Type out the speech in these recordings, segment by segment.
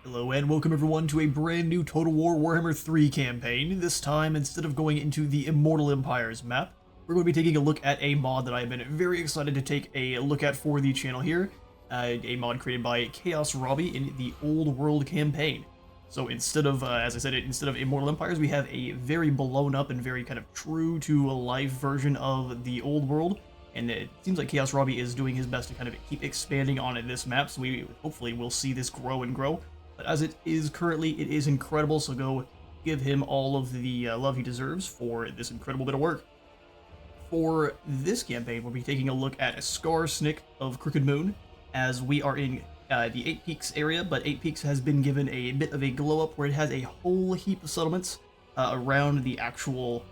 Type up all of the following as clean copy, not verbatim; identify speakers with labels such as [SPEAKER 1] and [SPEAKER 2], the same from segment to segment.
[SPEAKER 1] Hello and welcome everyone to a brand new Total War Warhammer 3 campaign. This time, instead of going into the Immortal Empires map, we're going to be taking a look at a mod that I've been very excited to take a look at for the channel here. A mod created by Chaos Robbie in the Old World campaign. So instead of, as I said, instead of Immortal Empires, we have a very blown up and very kind of true to life version of the Old World. And it seems like Chaos Robbie is doing his best to kind of keep expanding on this map, so we hopefully will see this grow and grow. But as it is currently, it is incredible, so go give him all of the love he deserves for this incredible bit of work. For this campaign, we'll be taking a look at Skarsnik of Crooked Moon, as we are in the 8 Peaks area, but 8 Peaks has been given a bit of a glow-up where it has a whole heap of settlements around the actual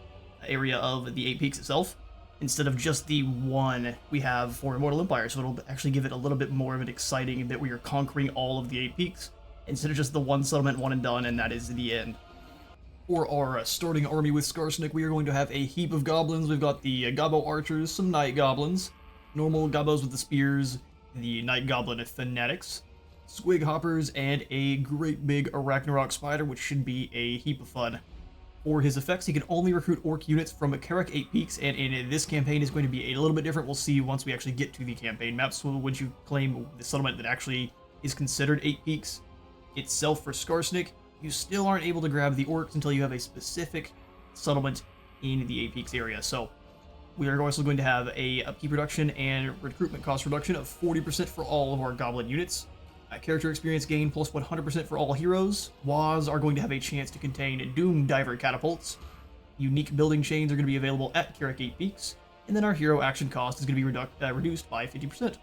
[SPEAKER 1] area of the 8 Peaks itself, instead of just the one we have for Immortal Empire, so it'll actually give it a little bit more of an exciting bit where you're conquering all of the 8 Peaks, instead of just the one settlement, one and done, and that is the end. For our starting army with Skarsnik, we are going to have a heap of goblins. We've got the Gobbo archers, some night goblins, normal gobbos with the spears, the night goblin fanatics, squig hoppers, and a great big Arachnarok spider, which should be a heap of fun. For his effects, he can only recruit orc units from Karak 8 Peaks, and in this campaign is going to be a little bit different. We'll see once we actually get to the campaign map. So would you claim the settlement that actually is considered 8 Peaks itself for Skarsnik, you still aren't able to grab the orcs until you have a specific settlement in the 8 Peaks area. So we are also going to have a upkeep reduction and recruitment cost reduction of 40% for all of our goblin units. Character experience gain plus 100% for all heroes. WAs are going to have a chance to contain Doom Diver catapults. Unique building chains are going to be available at Karak 8 Peaks. And then our hero action cost is going to be reduced by 50%.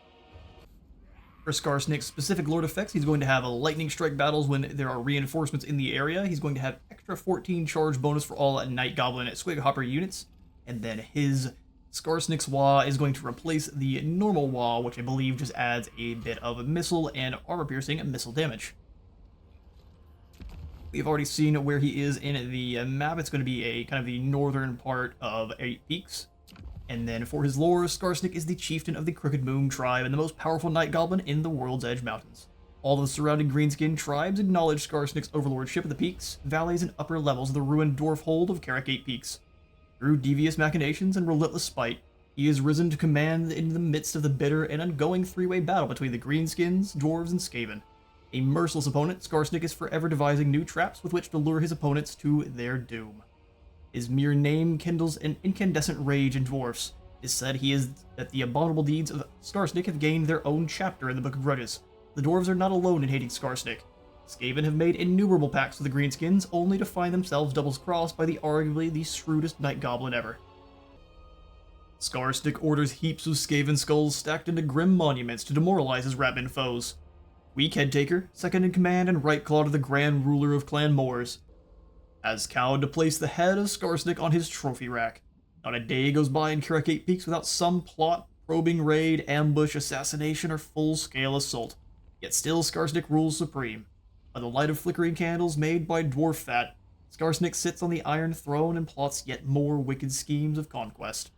[SPEAKER 1] For Skarsnik's specific lord effects, he's going to have a lightning strike battles when there are reinforcements in the area. He's going to have extra 14 charge bonus for all night goblin squig hopper units. And then his Skarsnik's Wa is going to replace the normal Wa, which I believe just adds a bit of missile and armor-piercing missile damage. We've already seen where he is in the map. It's going to be a kind of the northern part of 8 Peaks. And then for his lore, Skarsnik is the chieftain of the Crooked Moon tribe and the most powerful night goblin in the World's Edge Mountains. All the surrounding Greenskin tribes acknowledge Skarsnik's overlordship of the peaks, valleys, and upper levels of the ruined dwarf hold of Karak 8 Peaks. Through devious machinations and relentless spite, he has risen to command in the midst of the bitter and ongoing three-way battle between the Greenskins, dwarves, and Skaven. A merciless opponent, Skarsnik is forever devising new traps with which to lure his opponents to their doom. His mere name kindles an incandescent rage in dwarfs. It is said that the abominable deeds of Skarsnik have gained their own chapter in the Book of Grudges. The dwarves are not alone in hating Skarsnik. Skaven have made innumerable pacts with the Greenskins, only to find themselves double-crossed by the arguably the shrewdest night goblin ever. Skarsnik orders heaps of Skaven skulls stacked into grim monuments to demoralize his Ratman foes. Weak Headtaker, second in command and right claw to the Grand Ruler of Clan Moors, has cowed to place the head of Skarsnik on his trophy rack. Not a day goes by in Karak 8 Peaks without some plot, probing raid, ambush, assassination, or full-scale assault. Yet still Skarsnik rules supreme. By the light of flickering candles made by dwarf fat, Skarsnik sits on the Iron Throne and plots yet more wicked schemes of conquest.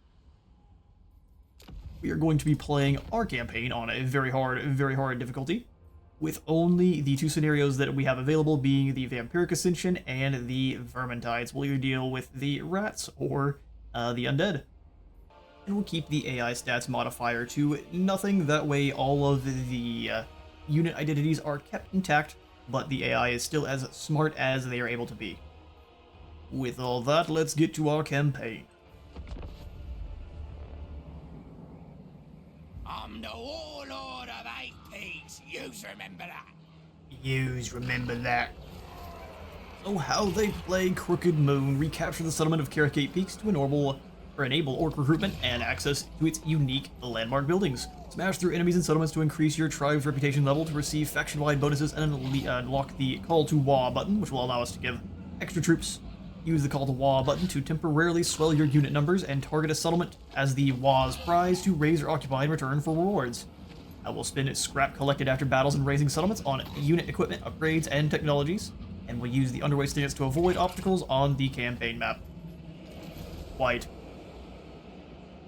[SPEAKER 1] We are going to be playing our campaign on a very hard difficulty, with only the two scenarios that we have available being the Vampiric Ascension and the Vermintides. We'll either deal with the rats or the undead. And we'll keep the AI stats modifier to nothing, that way all of the unit identities are kept intact, but the AI is still as smart as they are able to be. With all that, let's get to our campaign.
[SPEAKER 2] I'm the warlord of 8 Peaks. Yous remember that?
[SPEAKER 1] Yous remember that. So how they play Crooked Moon, recapture the settlement of Karak 8 Peaks to enable orc recruitment and access to its unique landmark buildings. Smash through enemies and settlements to increase your tribe's reputation level to receive faction-wide bonuses and unlock the Call to Wa button, which will allow us to give extra troops. Use the Call to Wa button to temporarily swell your unit numbers and target a settlement as the Wa's prize to raise or occupy in return for rewards. I will spend scrap collected after battles and raising settlements on unit equipment, upgrades, and technologies, and will use the underway stance to avoid obstacles on the campaign map. White.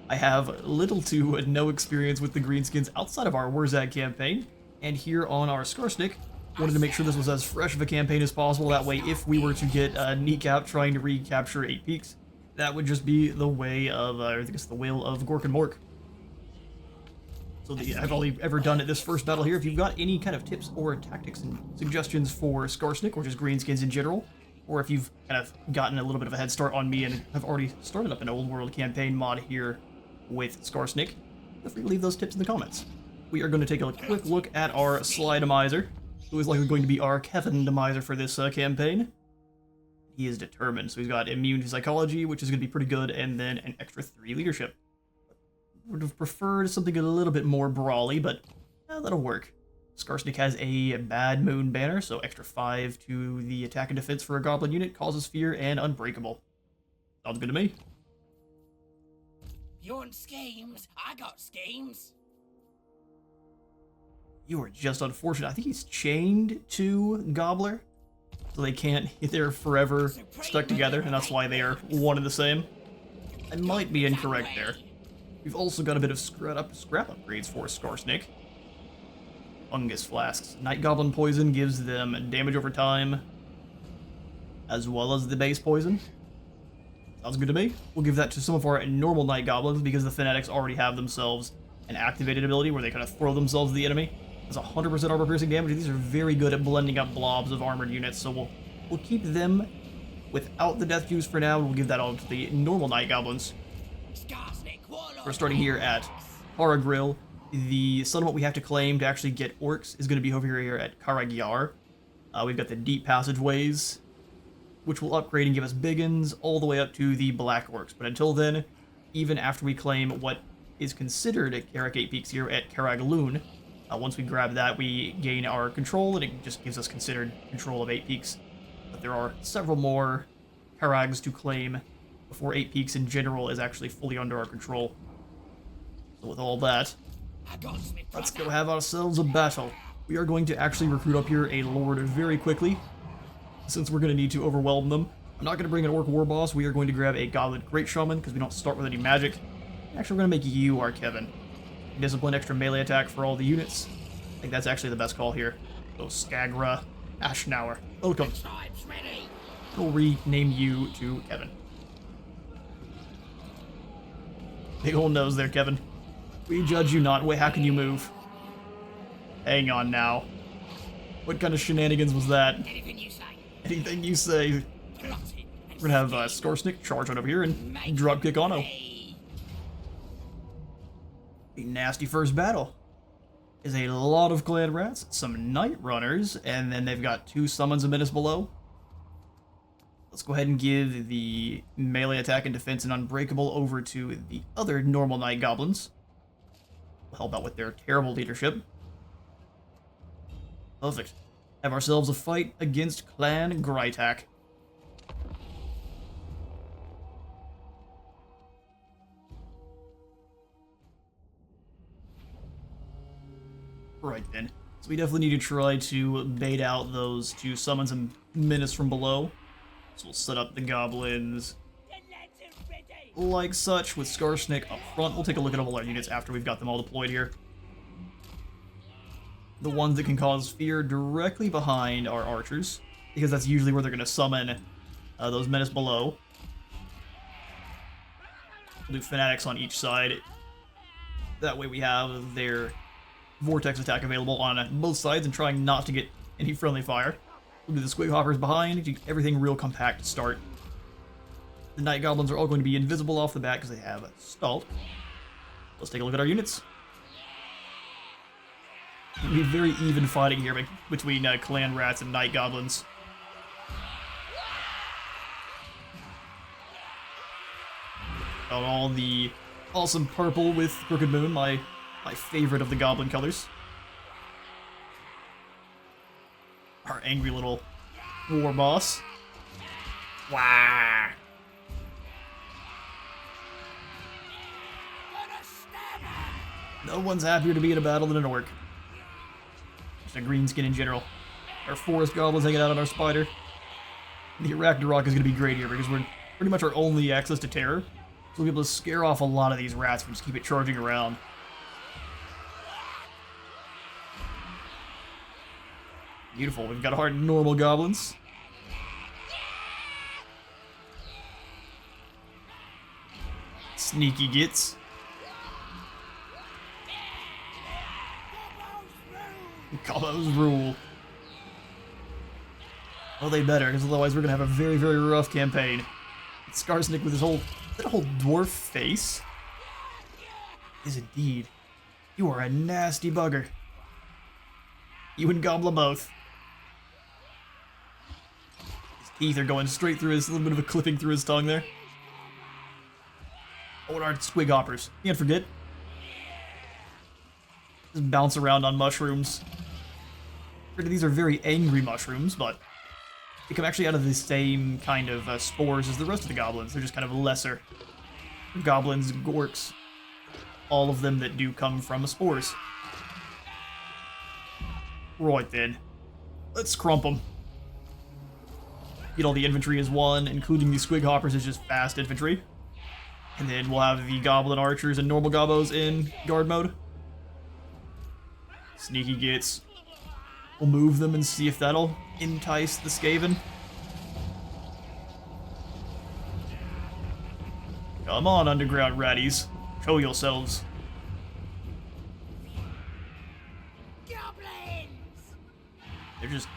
[SPEAKER 1] I have little to no experience with the Greenskins outside of our Wurzag campaign, and here on our Skarsnik, Wanted to make sure this was as fresh of a campaign as possible. That way, if we were to get Kneecap trying to recapture 8 Peaks, that would just be the way of, I think it's the will of Gork and Mork. So I've only ever done at this first battle here. If you've got any kind of tips or tactics and suggestions for Skarsnik, or just Greenskins in general, or if you've kind of gotten a little bit of a head start on me and have already started up an old world campaign mod here with Skarsnik, feel free to leave those tips in the comments. We are going to take a quick look at our Slide-Mizer, who is likely going to be our Kevin Demizer for this campaign. He is determined, so he's got immune to psychology, which is going to be pretty good, and then an extra 3 leadership. Would have preferred something a little bit more brawly, but that'll work. Skarsnik has a Bad Moon banner, so extra 5 to the attack and defense for a goblin unit, causes fear, and unbreakable. Sounds good to me.
[SPEAKER 2] You want schemes? I got schemes.
[SPEAKER 1] You are just unfortunate. I think he's chained to Gobbler, so they can't, they're forever stuck together, and that's why they are one and the same. I might be incorrect there. We've also got a bit of scrap upgrades for Skarsnik. Fungus Flasks. Night Goblin Poison gives them damage over time, as well as the base poison. Sounds good to me. We'll give that to some of our normal Night Goblins, because the Fanatics already have themselves an activated ability where they kind of throw themselves at the enemy. It's 100% armor piercing damage. These are very good at blending up blobs of armored units, so we'll keep them without the death juice for now. We'll give that all to the normal Night Goblins. We're starting here at Haragrill. The settlement we have to claim to actually get orcs is going to be over here at Karagyar. We've got the deep passageways, which will upgrade and give us biggins all the way up to the black orcs. But until then, even after we claim what is considered at Karak 8 Peaks here at Karagloon, once we grab that, we gain our control, and it just gives us considered control of 8 Peaks. But there are several more Karags to claim before 8 Peaks in general is actually fully under our control. So with all that, let's go have ourselves a battle. We are going to actually recruit up here a lord very quickly, since we're going to need to overwhelm them. I'm not going to bring an orc war boss. We are going to grab a goblin great shaman, because we don't start with any magic. Actually, we're going to make you our Kevin. Discipline, extra melee attack for all the units. I think that's actually the best call here. So Skagra, Ashnauer, welcome. We'll rename you to Kevin. Big old nose there, Kevin. We judge you not. Wait, how can you move? Hang on now. What kind of shenanigans was that?
[SPEAKER 2] Anything you say.
[SPEAKER 1] Anything you say. We're gonna have Skarsnik charge on over here and dropkick Ono. A nasty first battle. Is a lot of clan rats, some night runners, and then they've got 2 summons a menace below. Let's go ahead and give the melee attack and defense and unbreakable over to the other normal night goblins. We'll help out with their terrible leadership. Perfect. Have ourselves a fight against Clan Grytak. Right then. So we definitely need to try to bait out those 2 summons and menace from below. So we'll set up the goblins like such with Skarsnik up front. We'll take a look at all our units after we've got them all deployed here. The ones that can cause fear directly behind our archers, because that's usually where they're going to summon those menace below. We'll do fanatics on each side. That way we have their vortex attack available on both sides and trying not to get any friendly fire. We'll do the squig hoppers behind, keep everything real compact to start. The night goblins are all going to be invisible off the bat because they have stalled. Let's take a look at our units. It'll be very even fighting here between clan rats and night goblins. Got all the awesome purple with Crooked Moon, my favorite of the goblin colors. Our angry little war boss. Wah! No one's happier to be in a battle than an orc. Just a green skin in general. Our forest goblins hanging out on our spider. The Ragnarok is going to be great here because we're pretty much our only access to terror. So we'll be able to scare off a lot of these rats if we just keep it charging around. Beautiful. We've got our normal goblins. Sneaky gets. Combos rule. Well, they better, because otherwise we're gonna have a very, very rough campaign. Skarsnik with his whole... Is that a whole dwarf face? Is indeed. You are a nasty bugger. You and Goblin both. His teeth are going straight through his... A little bit of a clipping through his tongue there. Oh, and our squig hoppers. Can't forget. Just bounce around on mushrooms. These are very angry mushrooms, but they come actually out of the same kind of spores as the rest of the goblins. They're just kind of lesser. Goblins, gorks, all of them that do come from spores. Right then. Let's crump them. Get all the infantry as one, including the squig hoppers as just fast infantry. And then we'll have the goblin archers and normal gobbos in guard mode. Sneaky gets. We'll move them and see if that'll entice the Skaven. Come on, underground ratties. Show yourselves.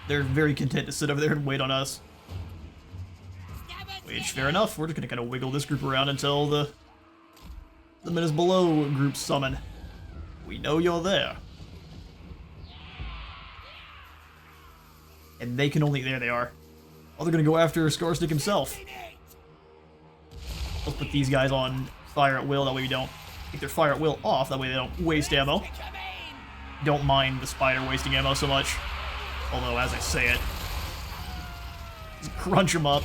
[SPEAKER 1] They're very content to sit over there and wait on us. Which, fair enough. We're just gonna kind of wiggle this group around until the Menace Below group summon. We know you're there. And they can only... There they are. Oh, they're gonna go after Skarsnik himself. Let's put these guys on fire at will, that way we don't take their fire at will off, that way they don't waste ammo. Don't mind the spider wasting ammo so much. Although, as I say it, just crunch them up.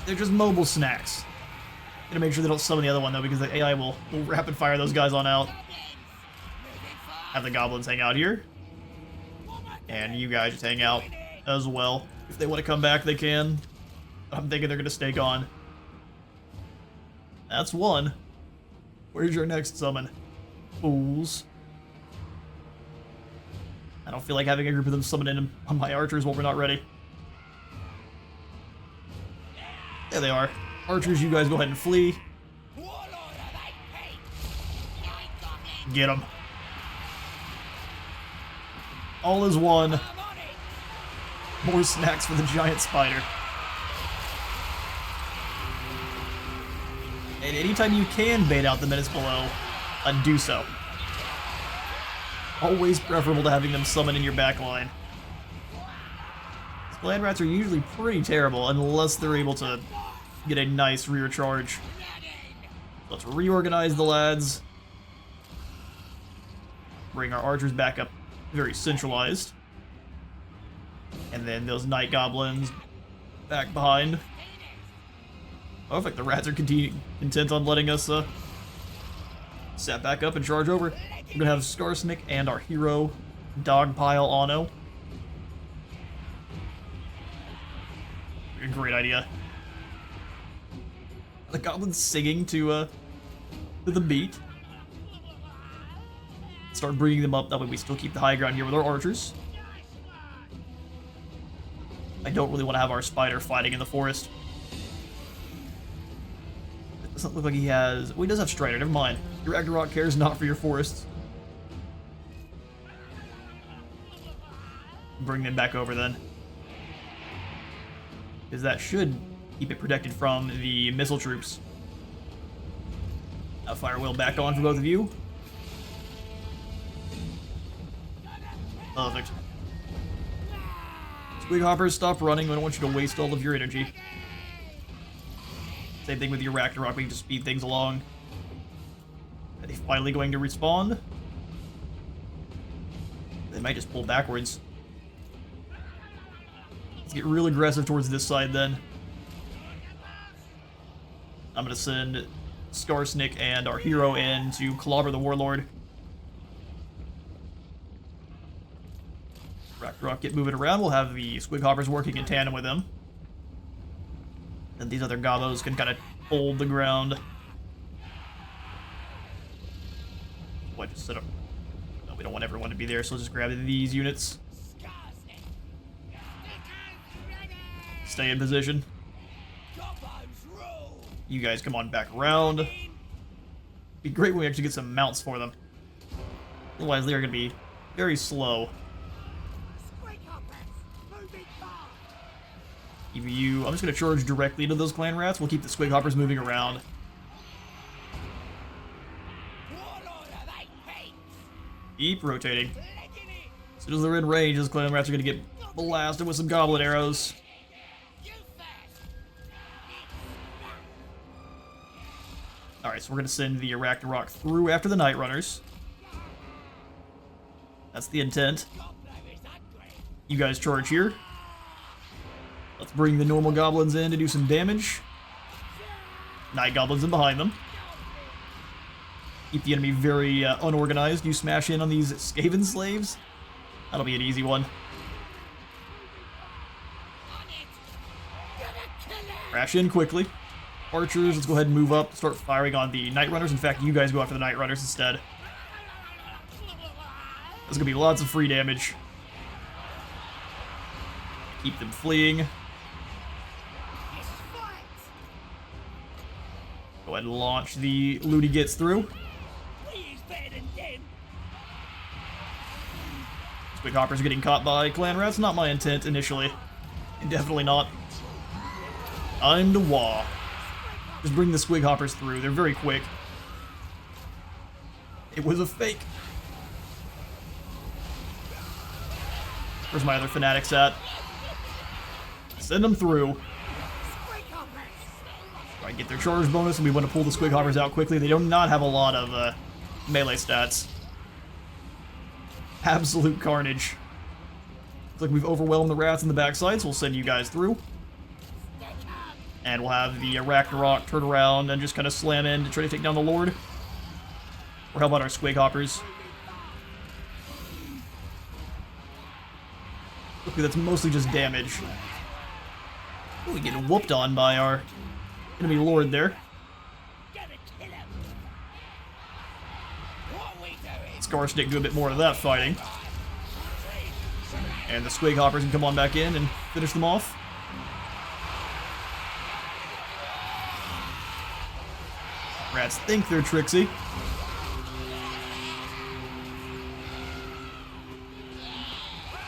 [SPEAKER 1] They're just mobile snacks. Gonna make sure they don't summon the other one, though, because the AI will rapid fire those guys on out. Have the goblins hang out here. And you guys just hang out as well. If they want to come back, they can. I'm thinking they're gonna stay gone. That's one. Where's your next summon? Fools. I don't feel like having a group of them summon in on my archers while we're not ready. There they are. Archers, you guys go ahead and flee. Get them. All is one. More snacks for the giant spider. And anytime you can bait out the Menace Below, do so. Always preferable to having them summon in your backline. Land rats are usually pretty terrible unless they're able to get a nice rear charge. Let's reorganize the lads. Bring our archers back up very centralized. And then those night goblins back behind. Oh, I think the rats are content on letting us sat back up and charge over. We're gonna have Skarsnik and our hero Dogpile Ono. A great idea. The goblins singing to the beat. Start bringing them up, that way we still keep the high ground here with our archers. I don't really want to have our spider fighting in the forest. It doesn't look like he has... Well, he does have Strider, never mind. Your Ragnarok cares not for your forests. Bring them back over then. Because that should keep it protected from the missile troops. Now fire wheel back on for both of you. Perfect. Squig hoppers, stop running. I don't want you to waste all of your energy. Same thing with your Ragnarok, we can just speed things along. Are they finally going to respawn? They might just pull backwards. Let's get real aggressive towards this side then. I'm gonna send Skarsnik and our hero in to clobber the Warlord. Ragnarok, get moving around. We'll have the Squig Hoppers working in tandem with them. And these other gobbos can kind of hold the ground. What, just sit up? No, we don't want everyone to be there, so let's just grab these units.
[SPEAKER 2] Skarsnik. Stickers ready.
[SPEAKER 1] Stay in position.
[SPEAKER 2] Gobbos rule.
[SPEAKER 1] You guys come on back around. Be great when we actually get some mounts for them. Otherwise, they are going to be very slow.
[SPEAKER 2] Squig hoppers moving fast.
[SPEAKER 1] Even you, I'm just going to charge directly into those clan rats. We'll keep the squig hoppers moving around.
[SPEAKER 2] Warlord of 8 pigs.
[SPEAKER 1] Keep rotating.
[SPEAKER 2] Licking it.
[SPEAKER 1] As soon as they're in range, those clan rats are going to get blasted with some goblin arrows.
[SPEAKER 2] You first.
[SPEAKER 1] Alright, so we're going to send the Arachnarok through after the Night Runners. That's the intent.
[SPEAKER 2] Gobbler is hungry.
[SPEAKER 1] You guys charge here. Let's bring the normal goblins in to do some damage. Night goblins in behind them. Keep the enemy very unorganized. You smash in on these Skaven slaves. That'll be an easy one.
[SPEAKER 2] On it. Gonna kill him.
[SPEAKER 1] Crash in quickly. Archers, let's go ahead and move up. Start firing on the Night Runners. In fact, you guys go after the Night Runners instead. There's gonna be lots of free damage. Keep them fleeing.
[SPEAKER 2] This fight.
[SPEAKER 1] Go ahead and launch the Looty Gets through.
[SPEAKER 2] We is better than them.
[SPEAKER 1] Squig hoppers getting caught by clan rats. Not my intent initially. Definitely not. I'm the Wah. Just bring the squig hoppers through. They're very quick. It was a fake. Where's my other fanatics at? Send them through.
[SPEAKER 2] Squig hoppers.
[SPEAKER 1] Try and get their charge bonus, and we want to pull the squig hoppers out quickly. They do not have a lot of melee stats. Absolute carnage. Looks like we've overwhelmed the rats in the backside, so we'll send you guys through. And we'll have the Arachnarok turn around and just kind of slam in to try to take down the Lord. Or how about our squig hoppers? Okay, that's mostly just damage. Ooh, we get whooped on by our enemy Lord there.
[SPEAKER 2] Gonna kill him. What we doing?
[SPEAKER 1] Skarsnik do a bit more of that fighting. And the squig hoppers can come on back in and finish them off. Rats think they're tricksy.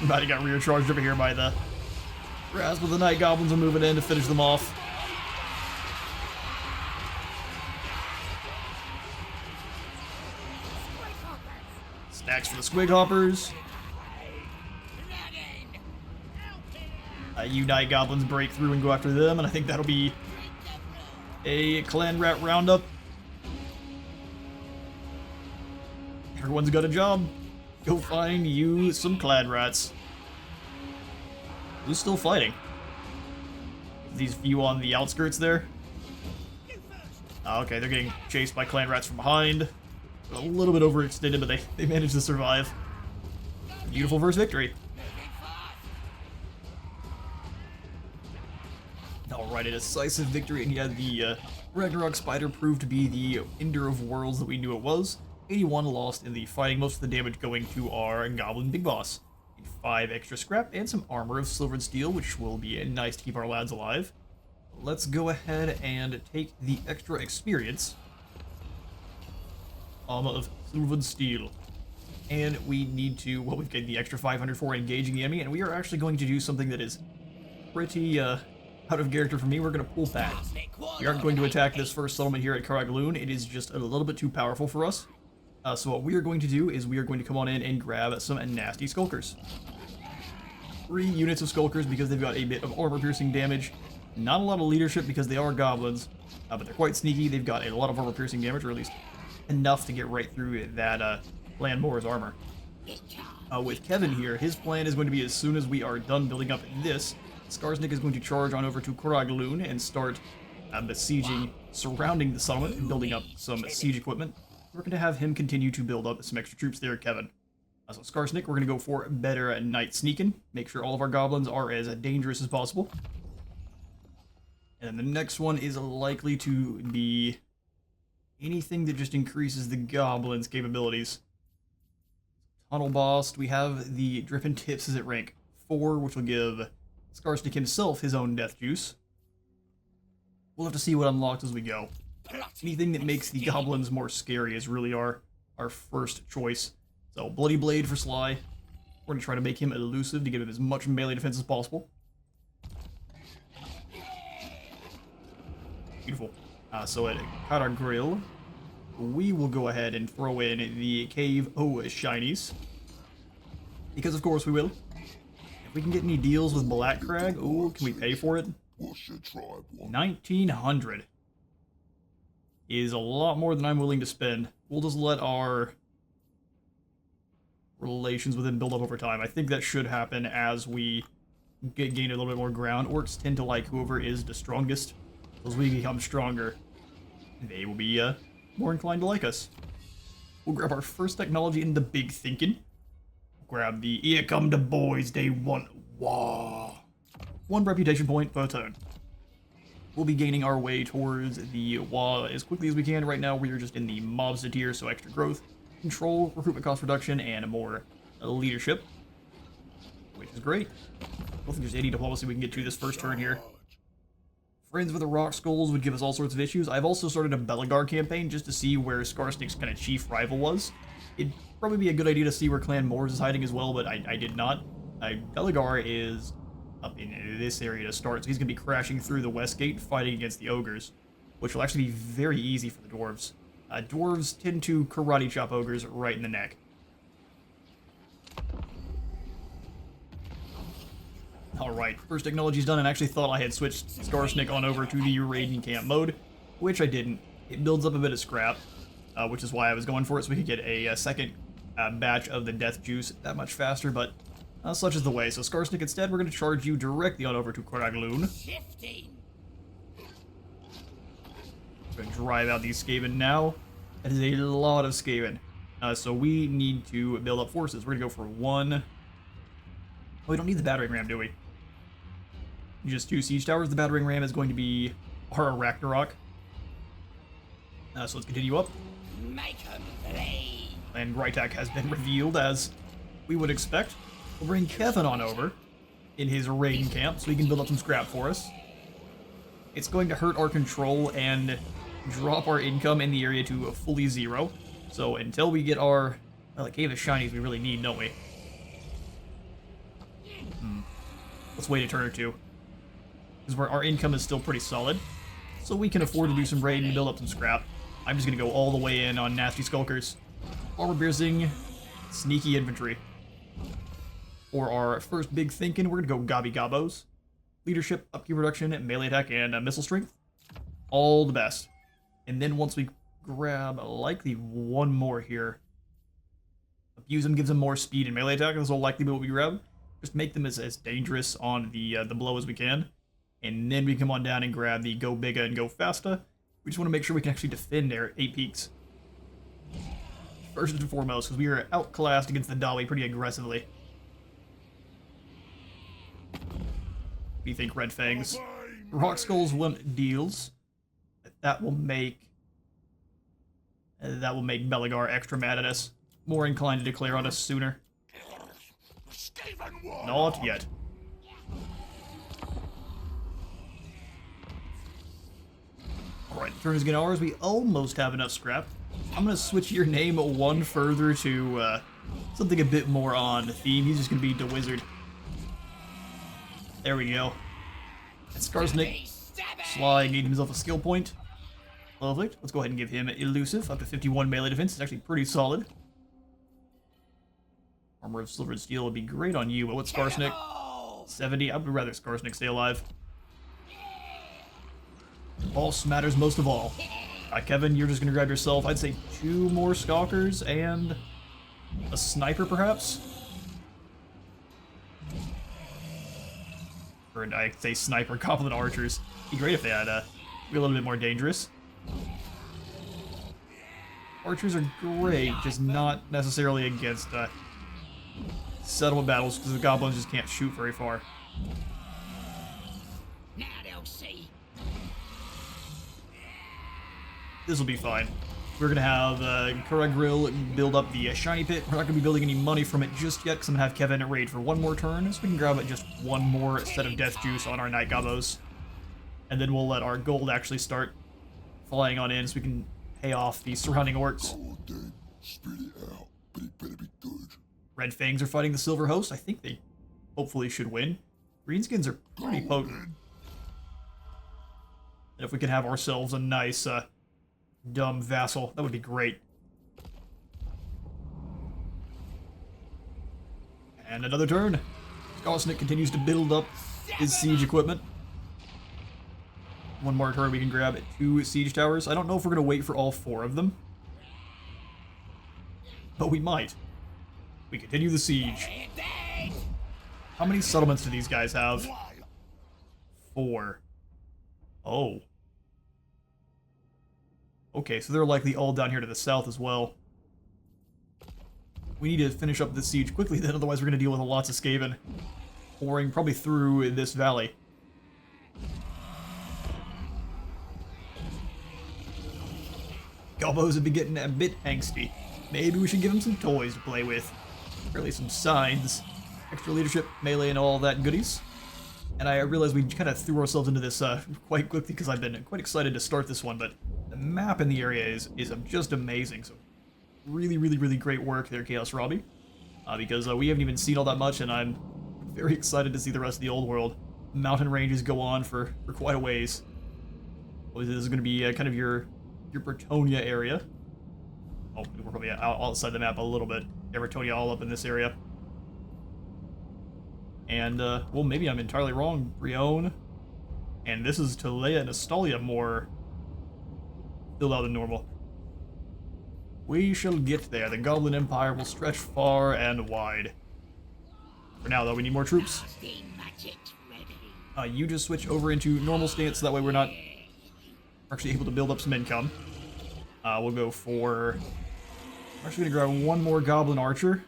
[SPEAKER 1] Might have got rear charged over here by the rats, but the night goblins are moving in to finish them off. Stacks for the squig hoppers. You night goblins break through and go after them, and I think that'll be a clan rat roundup. Everyone's got a job. Go find you some clan rats. Who's still fighting? These few on the outskirts there. Oh, okay, they're getting chased by clan rats from behind. A little bit overextended, but they managed to survive. Beautiful first victory. Alright, a decisive victory, and yeah, the Ragnarok Spider proved to be the Ender of Worlds that we knew it was. 81 lost in the fighting, most of the damage going to our Goblin Big Boss. 5 extra scrap and some armor of silvered steel, which will be nice to keep our lads alive. Let's go ahead and take the extra experience. Armor of silvered steel. And we need to, well, we've got the extra 500 for engaging the enemy, and we are actually going to do something that is pretty, out of character for me. We're going to pull back. We aren't going to attack this first settlement here at Karagloon. It is just a little bit too powerful for us. So what we are going to do is we are going to come on in and grab some nasty skulkers. 3 units of skulkers because they've got a bit of armor-piercing damage. Not a lot of leadership because they are goblins, but they're quite sneaky. They've got a lot of armor-piercing damage, or at least enough to get right through that Landmore's armor. With Kevin here, his plan is going to be as soon as we are done building up this, Skarsnik is going to charge on over to Karagloon and start besieging, surrounding the settlement and building up some siege equipment. We're going to have him continue to build up some extra troops there, Kevin. So Skarsnik, we're going to go for better night sneaking. Make sure all of our goblins are as dangerous as possible. And the next one is likely to be anything that just increases the goblins' capabilities. Tunnel Boss. We have the Drippin' Tips is at rank 4, which will give Skarsnik himself his own death juice. We'll have to see what unlocks as we go. Anything that makes the goblins more scary is really our first choice. So, Bloody Blade for Sly. We're going to try to make him elusive to give him as much melee defense as possible. Beautiful. So at Kara Grill, we will go ahead and throw in the Cave Shinies. Because of course we will. If we can get any deals with Black Crag, ooh, can we pay for it? 1900 is a lot more than I'm willing to spend. We'll just let our relations with him build up over time. I think that should happen as we gain a little bit more ground. Orcs tend to like whoever is the strongest. As we become stronger, they will be more inclined to like us. We'll grab our first technology in the big thinking. Grab the here come the boys, they want wah. 1 reputation point per turn. We'll be gaining our way towards the wah as quickly as we can. Right now we are just in the mobster tier, so extra growth, control, recruitment cost reduction, and more leadership. Which is great. I don't think there's any diplomacy we can get to this first turn here. Friends with the Rock Skulls would give us all sorts of issues. I've also started a Belegar campaign just to see where Skarsnik's kind of chief rival was. It'd probably be a good idea to see where Clan Moors is hiding as well, but I did not. Belegar is up in this area to start, so he's going to be crashing through the west gate, fighting against the ogres, which will actually be very easy for the dwarves. Dwarves tend to karate chop ogres right in the neck. Alright, first technology's done, and I actually thought I had switched Skarsnik on over to the raiding camp mode, which I didn't. It builds up a bit of scrap, which is why I was going for it, so we could get a second batch of the death juice that much faster, but such is the way. So Skarsnik, instead, we're going to charge you directly on over to Koragloon. We're going to drive out these Skaven now. That is a lot of Skaven. So we need to build up forces. We're going to go for 1... Oh, we don't need the battering ram, do we? Just 2 siege towers. The battering ram is going to be our Ragnarok. So let's continue up. And Grytak has been revealed, as we would expect. We'll bring Kevin on over in his raiding camp so he can build up some scrap for us. It's going to hurt our control and drop our income in the area to a fully 0. So until we get our... Well, the Cave of Shinies we really need, don't we? Let's wait a turn or two. Because our income is still pretty solid. So we can afford to do some raid and build up some scrap. I'm just going to go all the way in on Nasty Skulkers. Armor-piercing, sneaky infantry. For our first big thinking, we're going to go Gobby Gobbos. Leadership, upkeep reduction, melee attack, and missile strength. All the best. And then once we grab likely 1 more here. Abuse them, gives them more speed and melee attack. This will likely be what we grab. Just make them as dangerous on the blow as we can. And then we come on down and grab the Go Bigga and Go Fasta. We just want to make sure we can actually defend our 8 peaks. First and foremost, because we are outclassed against the Dawi pretty aggressively. What do you think, Red Fangs? Rock Skulls want deals. That will make Belegar extra mad at us. More inclined to declare on us sooner. Not yet. Alright, turn is getting ours. We almost have enough scrap. I'm going to switch your name 1 further to something a bit more on theme. He's just going to be the wizard. There we go. And Skarsnik, Sly gained himself a skill point. Lovely. Let's go ahead and give him elusive. Up to 51 melee defense. It's actually pretty solid. Armor of Silver and Steel would be great on you, but what's Skarsnik? 70. I would rather Skarsnik stay alive. Boss matters most of all. Kevin, you're just going to grab yourself, I'd say 2 more Stalkers and a Sniper, perhaps? Or I'd say Sniper, Goblin Archers. It'd be great if they had be a little bit more dangerous. Archers are great, just not necessarily against settlement battles, because the Goblins just can't shoot very far.
[SPEAKER 2] Now they'll see.
[SPEAKER 1] This will be fine. We're going to have Kura Grill build up the Shiny Pit. We're not going to be building any money from it just yet, because I'm going to have Kevin raid for one more turn, so we can grab just one more set of Death Juice on our Night Gobos. And then we'll let our gold actually start flying on in, so we can pay off the surrounding orcs. Red Fangs are fighting the Silver Host. I think they hopefully should win. Greenskins are pretty potent. And if we can have ourselves a nice, dumb vassal, that would be great. And another turn. Skarsnik continues to build up his siege equipment. One more turn, we can grab 2 siege towers. I don't know if we're going to wait for all 4 of them, but we might. We continue the siege. How many settlements do these guys have? 4. Oh. Okay, so they're likely all down here to the south as well. We need to finish up this siege quickly then, otherwise we're going to deal with lots of Skaven pouring probably through this valley. Gobos have been getting a bit angsty. Maybe we should give them some toys to play with. Or at least some signs. Extra leadership, melee, and all that goodies. And I realized we kind of threw ourselves into this quite quickly because I've been quite excited to start this one, but the map in the area is just amazing. So really, really, really great work there, Chaos Robbie. Because we haven't even seen all that much, and I'm very excited to see the rest of the old world. Mountain ranges go on for quite a ways. Well, this is going to be kind of your Bretonia area. Oh, we're probably outside the map a little bit. Yeah, Bretonia all up in this area. And, well, maybe I'm entirely wrong. Brion. And this is Talea and Astalia more filled out than normal. We shall get there. The Goblin Empire will stretch far and wide. For now, though, we need more troops. You just switch over into normal stance, so that way we're not actually able to build up some income. We'll go for... I'm actually going to grab one more Goblin Archer.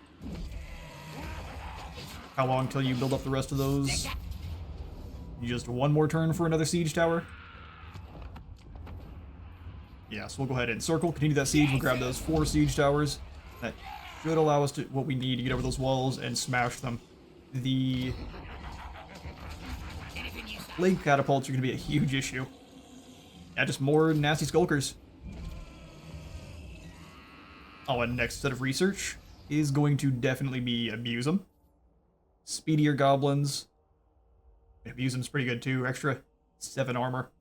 [SPEAKER 1] How long till you build up the rest of those? Just one more turn for another siege tower? Yeah, so we'll go ahead and circle, continue that siege, we'll grab those 4 siege towers. That should allow us to what we need to get over those walls and smash them. The Lake catapults are going to be a huge issue. Yeah, just more nasty skulkers. Oh, and next set of research is going to definitely be Abuse 'em. Speedier goblins. Abuse 'em's pretty good too. Extra 7 armor.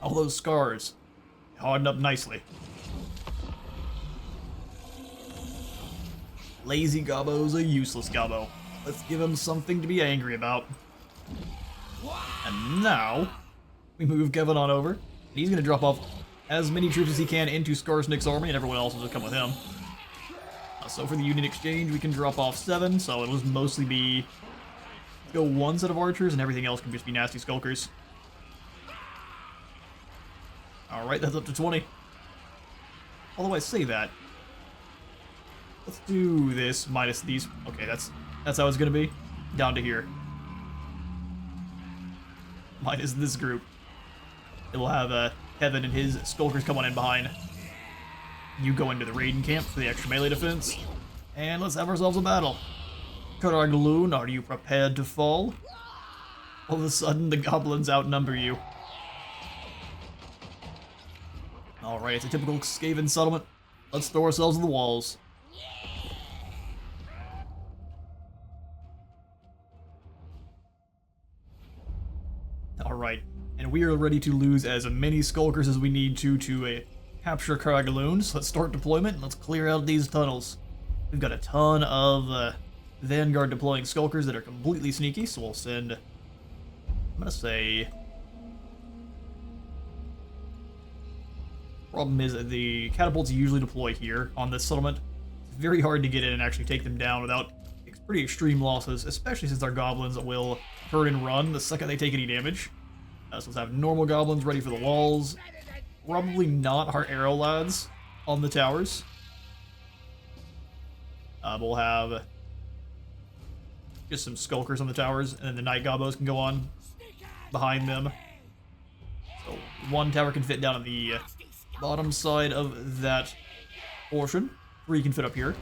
[SPEAKER 1] All those scars. Hardened up nicely. Lazy Gobbo's a useless Gobbo. Let's give him something to be angry about. And now, we move Kevin on over. And he's going to drop off as many troops as he can into Skarsnik's army, and everyone else will just come with him. So for the Union Exchange, we can drop off 7, so it'll mostly be... go 1 set of archers, and everything else can just be nasty skulkers. Alright, that's up to 20. Although I say that, let's do this minus these. Okay, that's how it's gonna be. Down to here. Minus this group. It will have Kevin and his skulkers come on in behind. You go into the raiding camp for the extra melee defense. And let's have ourselves a battle. Karagaloon, are you prepared to fall? All of a sudden, the goblins outnumber you. Alright, it's a typical Skaven settlement. Let's throw ourselves in the walls. Alright, and we are ready to lose as many skulkers as we need to capture Karagaloon. So let's start deployment and let's clear out these tunnels. We've got a ton of Vanguard deploying skulkers that are completely sneaky, so we'll send... I'm gonna say... Problem is that the catapults usually deploy here on this settlement. It's very hard to get in and actually take them down without pretty extreme losses, especially since our goblins will turn and run the second they take any damage. So let's have normal goblins ready for the walls. Probably not our arrow lads on the towers. We'll have just some skulkers on the towers, and then the night gobbos can go on behind them. So 1 tower can fit down on the bottom side of that portion. 3 can fit up here.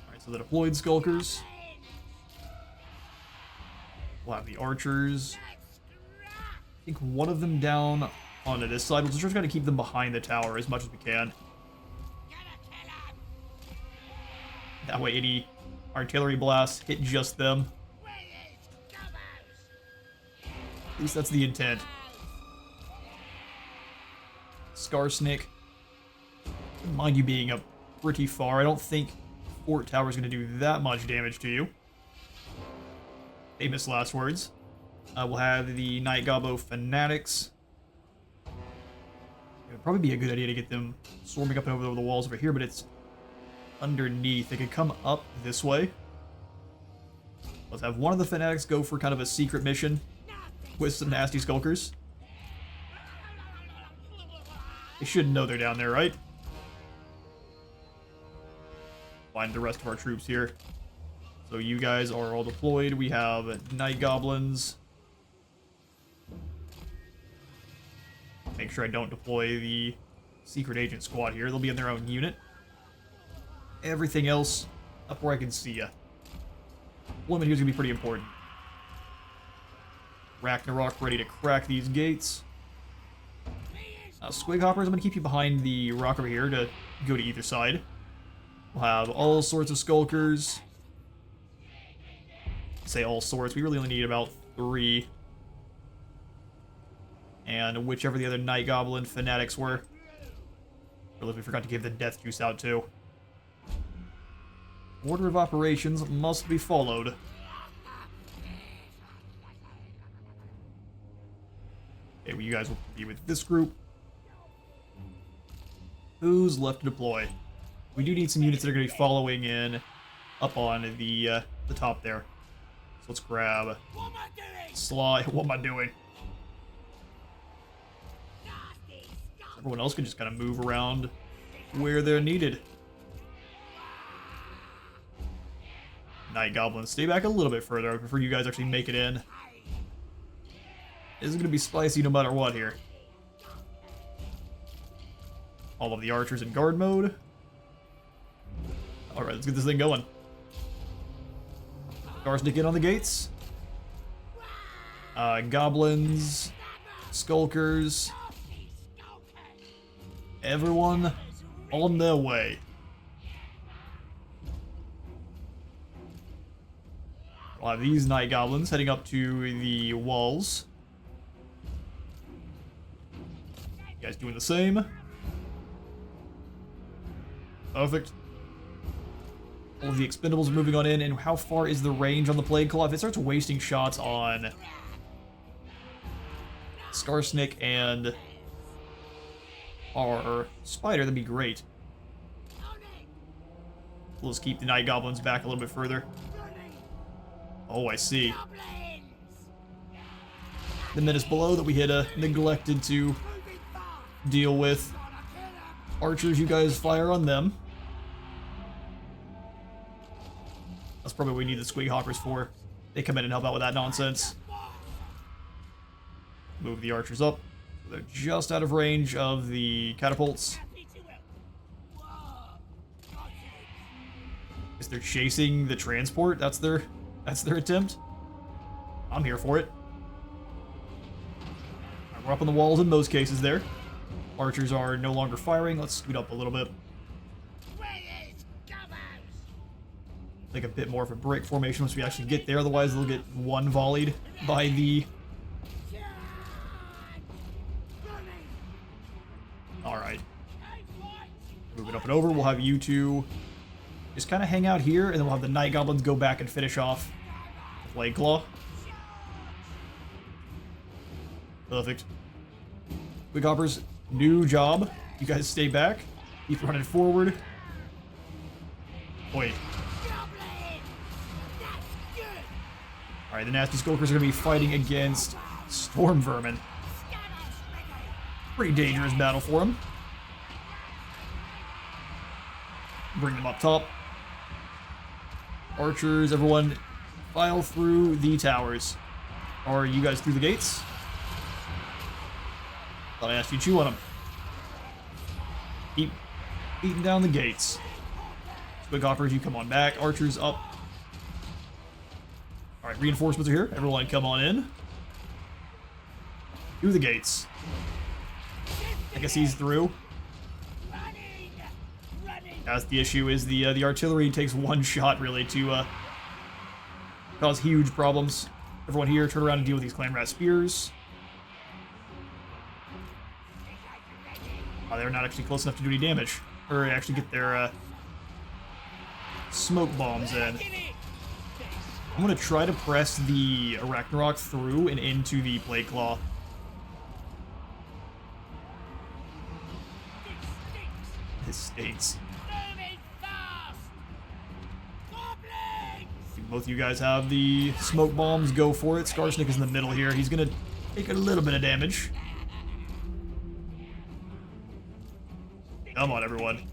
[SPEAKER 1] Alright, so the deployed skulkers. We'll have the archers. I think one of them down onto this side. We'll just try to keep them behind the tower as much as we can. That way any artillery blasts hit just them. At least that's the intent. Skarsnik. Mind you being up pretty far, I don't think Fort Tower is going to do that much damage to you. Famous last words. We'll have the Night Gobbo Fanatics. It would probably be a good idea to get them swarming up and over the walls over here, but it's underneath. They could come up this way. Let's have one of the Fanatics go for kind of a secret mission with some nasty skulkers. They should know they're down there, right? Find the rest of our troops here. So you guys are all deployed. We have Night Goblins. Make sure I don't deploy the Secret Agent Squad here. They'll be in their own unit. Everything else up where I can see ya. Deployment here is going to be pretty important. Ragnarok ready to crack these gates. Squig Hoppers, I'm going to keep you behind the rock over here to go to either side. We'll have all sorts of Skulkers. Say all sorts, we really only need about 3. And whichever the other Night Goblin Fanatics were. Really, we forgot to give the Death Juice out too. Order of operations must be followed. Okay, well, you guys will be with this group. Who's left to deploy? We do need some units that are going to be following in up on the top there. So let's grab Sly. What am I doing? Everyone else can just kind of move around where they're needed. Night Goblins, stay back a little bit further. I prefer you guys actually make it in. This is going to be spicy no matter what here. All of the archers in guard mode. Alright, let's get this thing going. Skarsnik in on the gates. Goblins. Skulkers. Everyone on their way. We'll have these Night Goblins heading up to the walls. You guys doing the same? Perfect. All of the expendables are moving on in, and how far is the range on the Plague Claw? If it starts wasting shots on Skarsnik and our Spider, that'd be great. Let's keep the Night Goblins back a little bit further. Oh, I see. The menace below that we had neglected to deal with. Archers, you guys fire on them. That's probably what we need the Squig Hoppers for. They come in and help out with that nonsense. Move the archers up. They're just out of range of the catapults. Is they're chasing the transport? That's their attempt? I'm here for it. Right, we're up on the walls in most cases there. Archers are no longer firing. Let's scoot up a little bit. Like a bit more of a break formation once we actually get there. Otherwise, they'll get one volleyed by the... Alright. Move it up and over. We'll have you two just kind of hang out here, and then we'll have the Night Goblins go back and finish off the Plague Claw. Perfect. Quick Hoppers, new job. You guys stay back. Keep running forward. Wait. Alright, the Nasty Skulkers are going to be fighting against Storm Vermin. Pretty dangerous battle for them. Bring them up top. Archers, everyone, file through the towers. Are you guys through the gates? Thought I asked you to chew on them. Keep beating down the gates. Squig hoppers, you come on back. Archers up. Alright, reinforcements are here. Everyone come on in. Through the gates. I guess he's through. That's the issue, is the artillery takes one shot, really, to cause huge problems. Everyone here, turn around and deal with these clan rat spears. Oh, they're not actually close enough to do any damage. Or actually get their smoke bombs in. I'm going to try to press the Arachnarok through and into the Plague Claw. This stinks. Both of you guys have the smoke bombs. Go for it. Skarsnik is in the middle here. He's going to take a little bit of damage. Come on, everyone.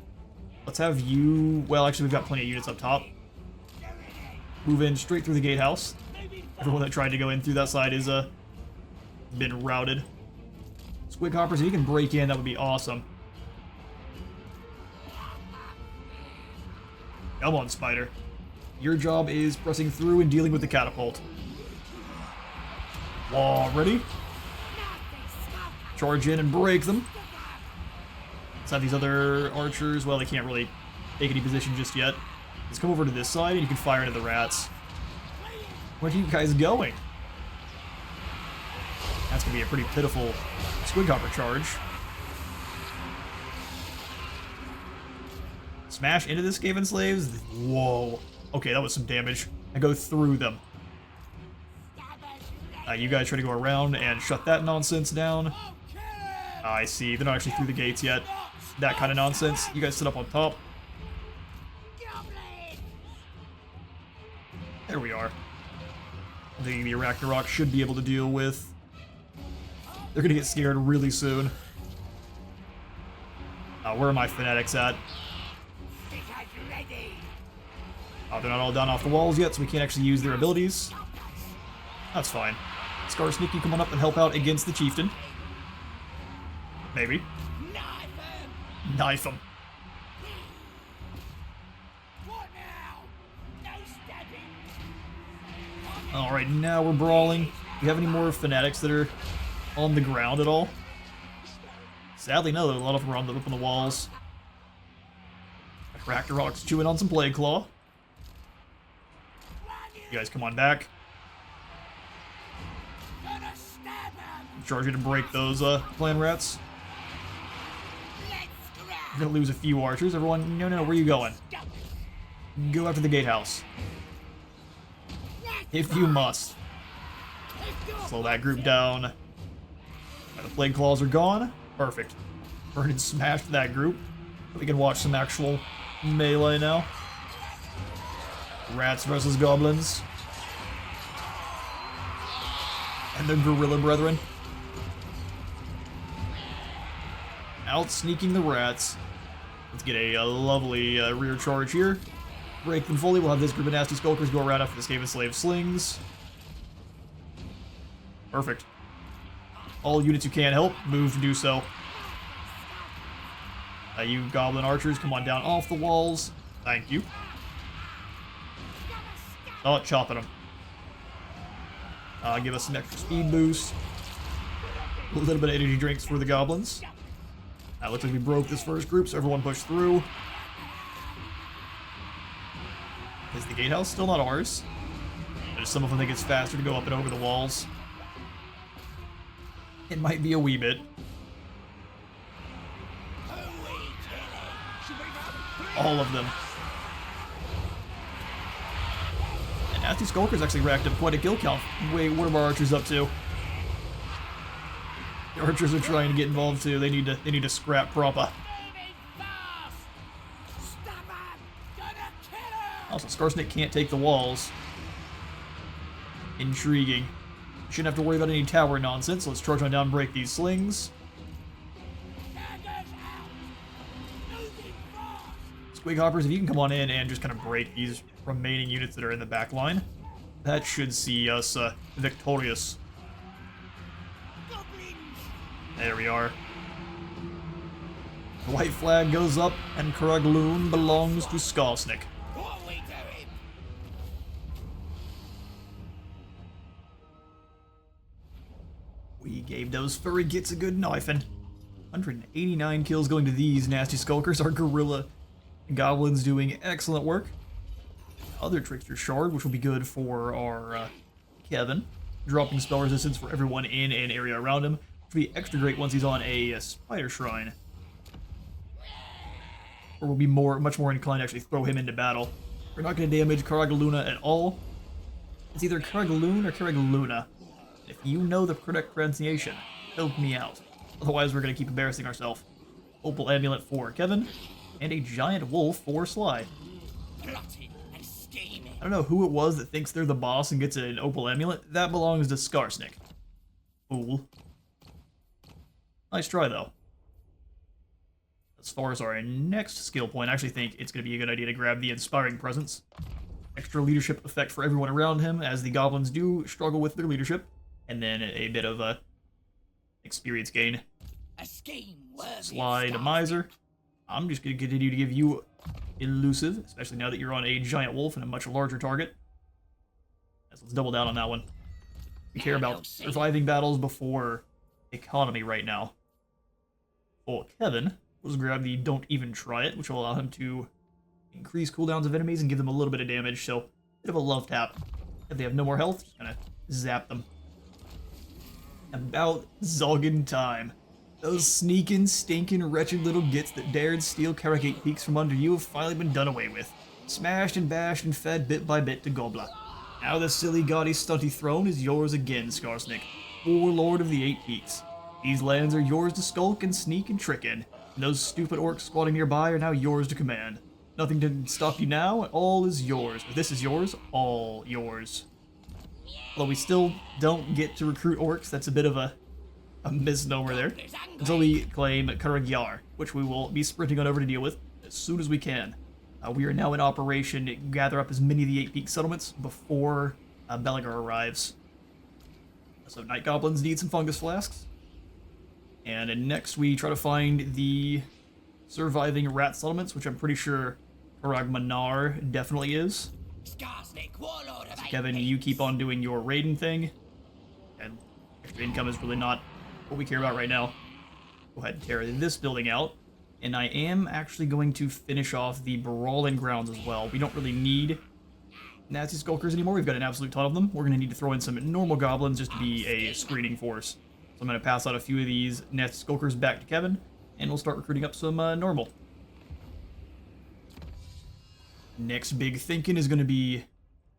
[SPEAKER 1] Let's have you... Well, actually, we've got plenty of units up top. Move in straight through the gatehouse. Everyone that tried to go in through that side is been routed. Squig hoppers, if you can break in, that would be awesome. Come on, Spider. Your job is pressing through and dealing with the catapult. Wall ready? Charge in and break them. Let's have these other archers. Well, they can't really take any position just yet. Let's come over to this side and you can fire into the rats. Where are you guys going? That's going to be a pretty pitiful Squig hopper charge. Smash into the Skaven slaves. Whoa. Okay, that was some damage. I go through them. You guys try to go around and shut that nonsense down. I see. They're not actually through the gates yet. That kind of nonsense. You guys sit up on top. There we are. I'm thinking the Arachnarok should be able to deal with. They're going to get scared really soon. Where are my fanatics at? Oh, they're not all down off the walls yet, so we can't actually use their abilities. That's fine. Skarsnik, you come on up and help out against the chieftain. Maybe. Knife him. Alright, now we're brawling. Do you have any more fanatics that are on the ground at all? Sadly, no. A lot of them are up on the walls. Ragnarok's chewing on some Plague Claw. You guys come on back. Charge you to break those clan rats. We're gonna lose a few archers. Everyone, no, where are you going? Go after the gatehouse. If you must. Slow that group down. The Plague Claws are gone. Perfect. Burn and smash that group. We can watch some actual melee now. Rats versus goblins. And the gorilla brethren. Out sneaking the rats. Let's get a lovely rear charge here. Break them fully. We'll have this group of nasty skulkers go around after the Skaven slave slings. Perfect. All units who can help, move to do so. You goblin archers, come on down off the walls. Thank you. Oh, chopping them. Give us some extra speed boost. A little bit of energy drinks for the goblins. Looks like we broke this first group, so everyone push through. Is the gatehouse still not ours? There's some of them think it's faster to go up and over the walls. It might be a wee bit. All of them. And Nasty Skulkers actually racked up quite a kill count. Wait, what are our archers up to? The archers are trying to get involved too. They need to scrap proper. Also, Skarsnik can't take the walls. Intriguing. Shouldn't have to worry about any tower nonsense. Let's charge on down and break these slings. Squig hoppers, if you can come on in and just kind of break these remaining units that are in the back line, that should see us victorious. There we are. The white flag goes up, and Karagloon belongs to Skarsnik.
[SPEAKER 2] What we doing?
[SPEAKER 1] We gave those furry gits a good knifing. 189 kills going to these nasty skulkers. Our gorilla goblins doing excellent work. Other trickster shard, which will be good for our Kevin. Dropping spell resistance for everyone in an area around him, which will be extra great once he's on a spider shrine. Or we'll be much more inclined to actually throw him into battle. We're not going to damage Karagaluna at all. It's either Karagaloon or Karagaluna. If you know the correct pronunciation, help me out. Otherwise, we're going to keep embarrassing ourselves. Opal Amulet for Kevin, and a Giant Wolf for Sly.
[SPEAKER 2] Plotting and scheming.
[SPEAKER 1] I don't know who it was that thinks they're the boss and gets an Opal Amulet. That belongs to Skarsnik. Fool. Nice try, though. As far as our next skill point, I actually think it's going to be a good idea to grab the Inspiring Presence. Extra leadership effect for everyone around him, as the goblins do struggle with their leadership. And then a bit of a experience gain.
[SPEAKER 2] A scheme worthy
[SPEAKER 1] Slide
[SPEAKER 2] of
[SPEAKER 1] Miser. I'm just going to continue to give you Elusive, especially now that you're on a Giant Wolf and a much larger target. Let's double down on that one. We care about surviving battles before economy right now. For Kevin, let's grab the Don't Even Try It, which will allow him to increase cooldowns of enemies and give them a little bit of damage, so bit of a love tap. If they have no more health, just kind of zap them. About Zolgan time. Those sneaking, stinking, wretched little gits that dared steal Karagate Peaks from under you have finally been done away with. Smashed and bashed and fed bit by bit to Gobla. Now the silly, gaudy, stunty throne is yours again, Skarsnik, Warlord of the Eight Peaks. These lands are yours to skulk and sneak and trick in, and those stupid orcs squatting nearby are now yours to command. Nothing can stop you now, all is yours. If this is yours, all yours. Although we still don't get to recruit orcs, that's a bit of a misnomer there. Until we claim Karagyar, which we will be sprinting on over to deal with as soon as we can. We are now in operation to gather up as many of the Eight Peak settlements before Belagar arrives. So Night Goblins need some fungus flasks. And next we try to find the surviving rat settlements, which I'm pretty sure Karagmanar definitely is.
[SPEAKER 2] Skarsnik, warlord of
[SPEAKER 1] Kevin, you keep on doing your raiding thing. And extra income is really not what we care about right now. Go ahead and tear this building out. And I am actually going to finish off the Brawling Grounds as well. We don't really need Nazi Skulkers anymore. We've got an absolute ton of them. We're going to need to throw in some normal goblins just to be a screening force. So I'm going to pass out a few of these Nazi Skulkers back to Kevin, and we'll start recruiting up some normal. Next big thinking is going to be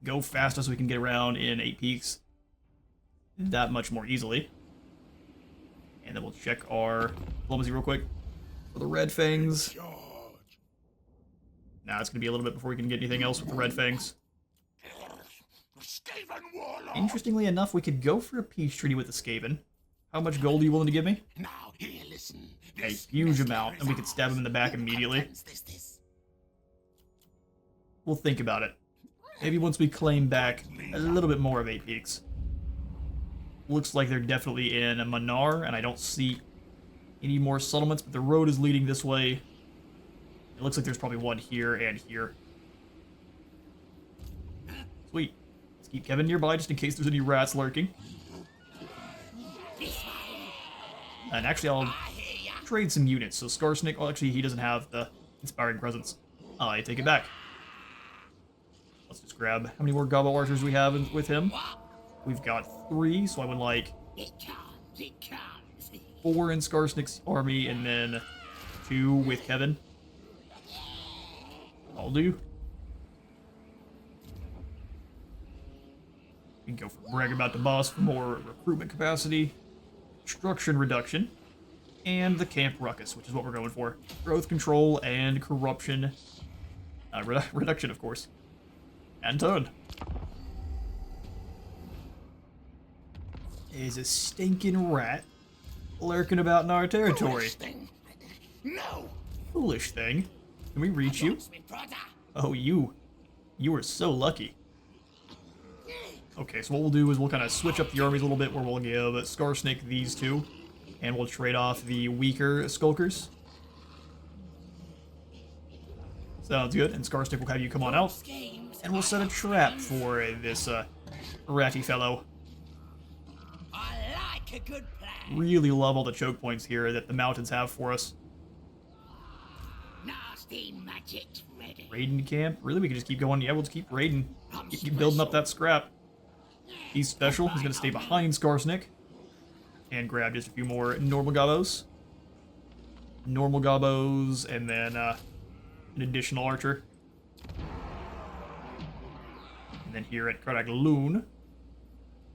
[SPEAKER 1] go fast as we can get around in 8 Peaks that much more easily. And then we'll check our diplomacy real quick for the Red Fangs. Nah, it's going to be a little bit before we can get anything else with the Red Fangs. Interestingly enough, we could go for a peace treaty with the Skaven. How much gold are you willing to give me?
[SPEAKER 2] Now, here, listen.
[SPEAKER 1] A huge amount, and we could stab him in the back immediately. We'll think about it. Maybe once we claim back a little bit more of 8 Peaks. Looks like they're definitely in a Manar, and I don't see any more settlements, but the road is leading this way. It looks like there's probably one here and here. Sweet. Let's keep Kevin nearby just in case there's any rats lurking. And actually, I'll trade some units. So Skarsnik, well, actually, he doesn't have the Inspiring Presence. I take it back. Let's just grab how many more Gobbo Archers we have with him. We've got 3, so I would like 4 in Skarsnik's army, and then 2 with Kevin. I'll do. We can go for brag about the boss for more recruitment capacity, construction reduction, and the camp ruckus, which is what we're going for. Growth control and corruption reduction, of course. And turn. There's a stinking rat lurking about in our territory.
[SPEAKER 2] Foolish thing. No.
[SPEAKER 1] Foolish thing. Can we reach you? Oh, you are so lucky. Okay, so what we'll do is we'll kind of switch up the armies a little bit, where we'll give Skarsnik these 2. And we'll trade off the weaker skulkers. Sounds good. And Skarsnik will have you come on out. And we'll set a trap for this ratty fellow.
[SPEAKER 2] I like a good plan.
[SPEAKER 1] Really love all the choke points here that the mountains have for us.
[SPEAKER 2] Nasty magic's ready.
[SPEAKER 1] Raiden camp? Really? We can just keep going? Yeah, we'll just keep raiding. Keep building up that scrap. He's special. He's going to stay behind Skarsnik. And grab just a few more normal gobos. Normal gobos, and then an additional archer. And then here at Karak Loon,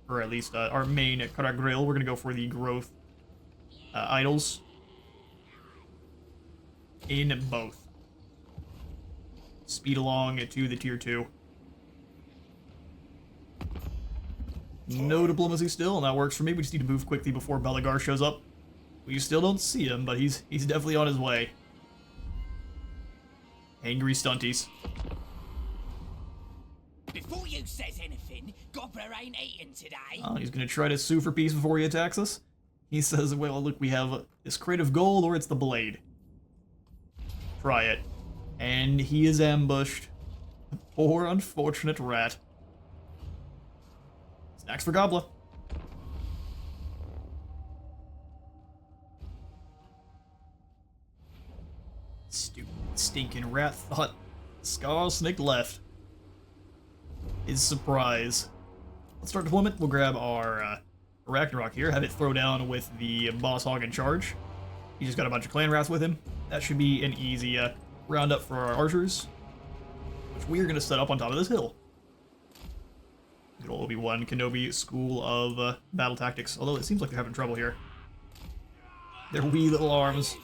[SPEAKER 1] or at least our main at Karak Grill, we're going to go for the growth idols. In both. Speed along to the tier 2. No diplomacy still, and that works for me. We just need to move quickly before Belagar shows up. We still don't see him, but he's definitely on his way. Angry stunties.
[SPEAKER 2] Before you says anything, Gobbler ain't eating today.
[SPEAKER 1] Oh, he's gonna try to sue for peace before he attacks us. He says, well, look, we have this crate of gold, or it's the blade. Try it. And he is ambushed. Poor unfortunate rat. Snacks for Gobbler. Stupid stinking rat thought Skarsnik left. His surprise. Let's start deployment. We'll grab our Ragnarok here, have it throw down with the boss hog in charge. He just got a bunch of clan rats with him. That should be an easy roundup for our archers, which we are going to set up on top of this hill. Good old Obi-Wan Kenobi School of Battle Tactics. Although it seems like they're having trouble here. Their wee little arms.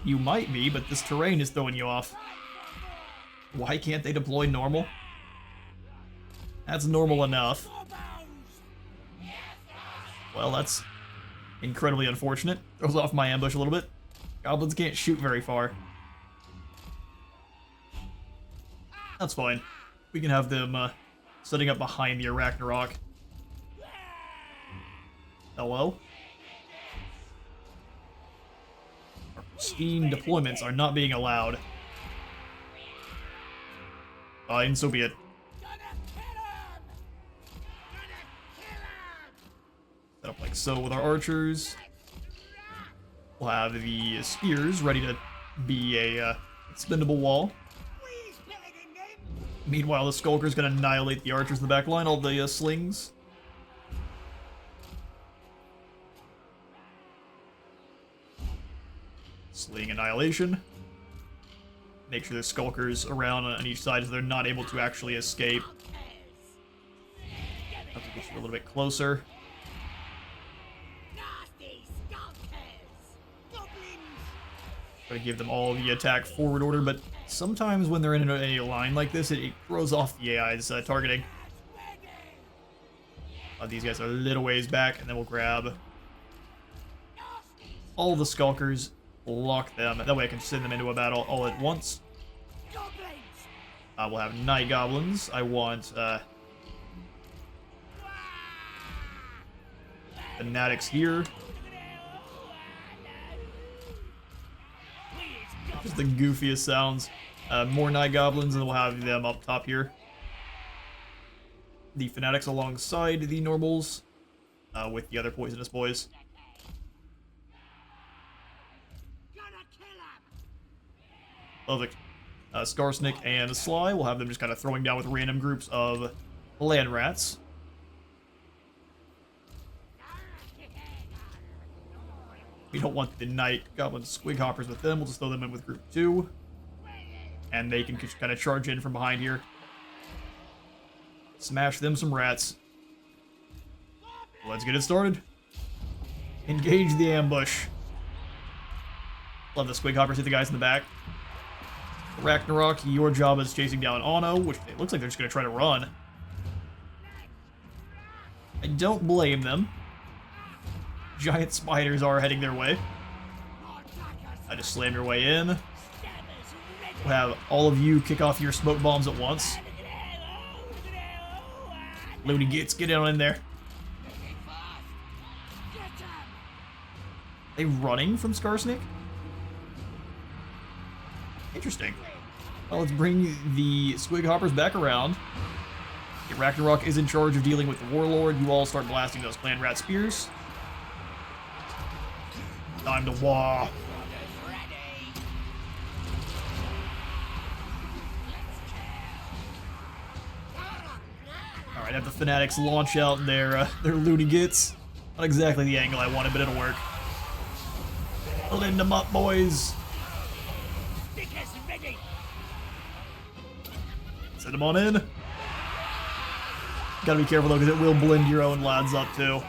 [SPEAKER 1] You might be, but this terrain is throwing you off. Why can't they deploy normal? That's normal enough. Well, that's incredibly unfortunate. Throws off my ambush a little bit. Goblins can't shoot very far. That's fine. We can have them setting up behind the Ragnarok. Hello? Our pristine deployments are not being allowed. Fine, so be it. Set up like so with our archers. We'll have the spears ready to be a expendable wall. Meanwhile, the Skulker's gonna annihilate the archers in the back line, all the slings. Sling annihilation. Make sure there's Skulkers around on each side so they're not able to actually escape. Have to get you a little bit closer. Try to give them all the attack forward order, but sometimes when they're in a line like this, it throws off the AI's targeting. These guys are a little ways back, and then we'll grab all the Skulkers, lock them. That way I can send them into a battle all at once. We'll have Night Goblins. I want Fanatics here. Just the goofiest sounds. More Night Goblins, and we'll have them up top here. The Fanatics alongside the normals, with the other poisonous boys. Perfect. Skarsnik and Sly, we'll have them just kind of throwing down with random groups of land rats. We don't want the Night Goblin Squig Hoppers with them. We'll just throw them in with Group 2. And they can just kind of charge in from behind here. Smash them some rats. Let's get it started. Engage the ambush. Love the Squig Hoppers hit the guys in the back. Ragnarok, your job is chasing down Anno, which it looks like they're just going to try to run. I don't blame them. Giant spiders are heading their way. I just slam your way in. We'll have all of you kick off your smoke bombs at once. Looney Gits, get on in there. They running from Skarsnik? Interesting. Well, let's bring the Squig Hoppers back around. Okay, Ragnarok is in charge of dealing with the Warlord. You all start blasting those Clan Rat Spears. Time to wah. Alright, have the Fanatics launch out their loony gits. Not exactly the angle I wanted, but it'll work. Blend them up, boys. Send them on in. Gotta be careful though, because it will blend your own lads up too.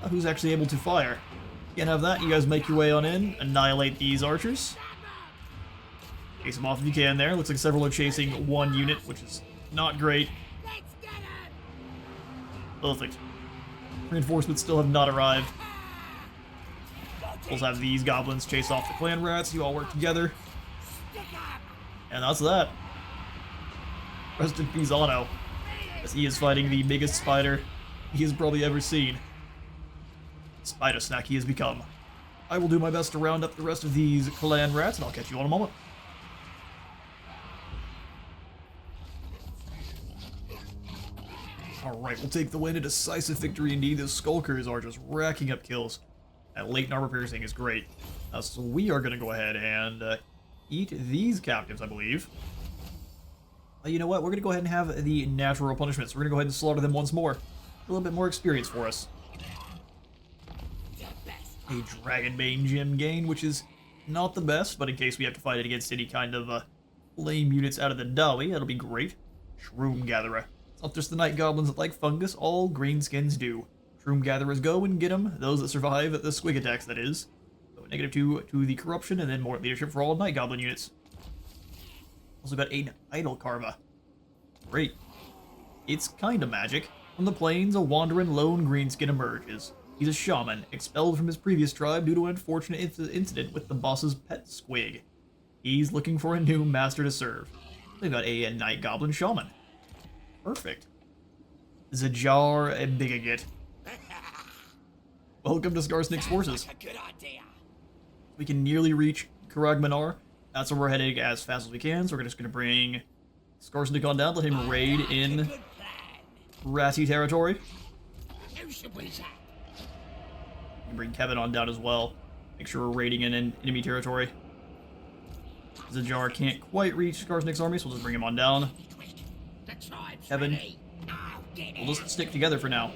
[SPEAKER 1] Who's actually able to fire? Can't have that. You guys make your way on in. Annihilate these archers. Chase them off if you can there. Looks like several are chasing one unit, which is not great. Perfect. Reinforcements still have not arrived. We'll have these goblins chase off the clan rats. You all work together. And that's that. Rest in peace, Otto, as he is fighting the biggest spider he has probably ever seen. Spider snack he has become. I will do my best to round up the rest of these clan rats, and I'll catch you in a moment. Alright, we'll take the win. A decisive victory indeed. The Skulkers are just racking up kills. That latent armor piercing is great. So we are going to go ahead and eat these captives, I believe. You know what? We're going to go ahead and have the natural punishments. We're going to go ahead and slaughter them once more. A little bit more experience for us. A Dragonbane gem gain, which is not the best, but in case we have to fight it against any kind of lame units out of the Dawi, that'll be great. Shroom Gatherer. It's not just the Night Goblins that like fungus, all Greenskins do. Shroom Gatherers go and get them, those that survive the Squig attacks, that is. So -2 to the corruption, and then more leadership for all Night Goblin units. Also got an Idol Carva. Great. It's kinda magic. From the plains, a wandering lone greenskin emerges. He's a shaman, expelled from his previous tribe due to an unfortunate incident with the boss's pet squig. He's looking for a new master to serve. We've got a Night Goblin Shaman. Perfect. Zajar Bigaget. Welcome to Skarsnik's forces. We can nearly reach Karagmanar. That's where we're heading as fast as we can, so we're just going to bring Skarsnik on down, let him raid in Ratty territory. Bring Kevin on down as well. Make sure we're raiding in enemy territory. Zajar can't quite reach Skarsnik's army, so we'll just bring him on down. Kevin, we'll just stick together for now.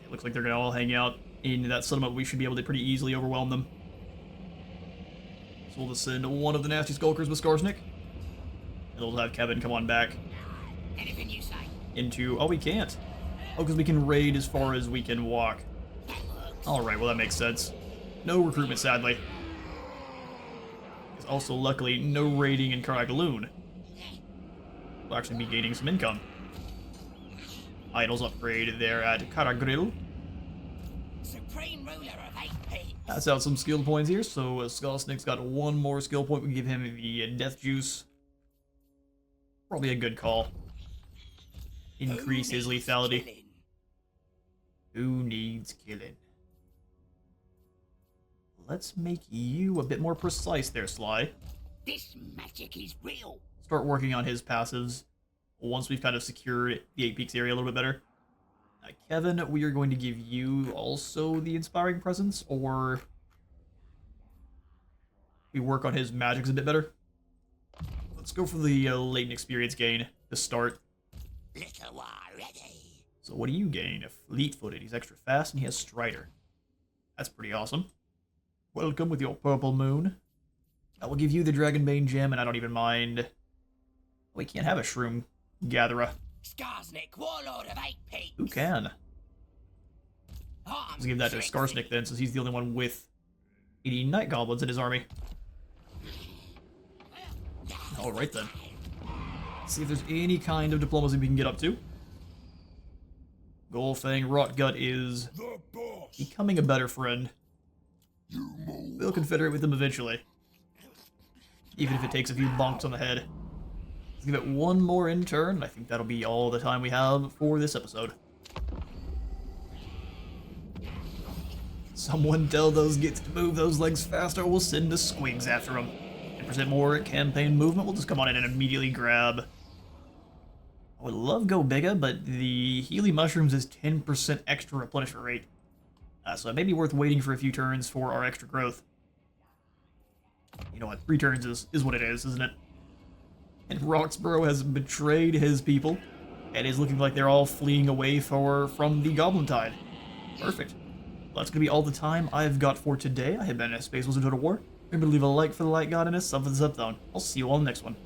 [SPEAKER 1] It looks like they're gonna all hang out in that settlement. We should be able to pretty easily overwhelm them. So we'll just send one of the nasty skulkers with Skarsnik, and we'll have Kevin come on back into. Oh, we can't. Oh, because we can raid as far as we can walk. Alright, well that makes sense. No recruitment, sadly. There's also, luckily, no raiding in Karagaloon. We'll actually be gaining some income. Idols upgrade there at Karagril. That's out some skill points here, so Skarsnik's got one more skill point. We give him the Death Juice. Probably a good call. Increase his lethality. Who needs killing? Let's make you a bit more precise there, Sly.
[SPEAKER 2] This magic is real.
[SPEAKER 1] Start working on his passives once we've kind of secured the 8 Peaks area a little bit better. Kevin, we are going to give you also the Inspiring Presence, or we work on his magics a bit better. Let's go for the latent experience gain to start.
[SPEAKER 2] Little war ready.
[SPEAKER 1] So what do you gain? Fleet-footed. He's extra fast and he has Strider. That's pretty awesome. Welcome with your purple moon. I will give you the Dragonbane gem, and I don't even mind. We can't have a Shroom Gatherer.
[SPEAKER 2] Skarsnik, warlord of 8 Peaks.
[SPEAKER 1] Who can? Let's give that to Skarsnik then, since he's the only one with 80 Night Goblins in his army. Alright then. Let's see if there's any kind of diplomacy we can get up to. Golfang Rotgut is becoming a better friend. We'll confederate with him eventually. Even if it takes a few bonks on the head. Give it one more in turn. I think that'll be all the time we have for this episode. Someone tell those gits to move those legs faster, we'll send the squigs after them. 10% more campaign movement, we'll just come on in and immediately grab. I would love Go Bigger, but the Healy Mushrooms is 10% extra replenishment rate. So it may be worth waiting for a few turns for our extra growth. You know what, 3 turns is what it is, isn't it? And Roxborough has betrayed his people, and is looking like they're all fleeing away from the Goblin Tide. Perfect. Well, that's going to be all the time I've got for today. I have been Space Wizard Total War. Remember to leave a like for the Light God in us, sub for the sub zone. I'll see you all in the next one.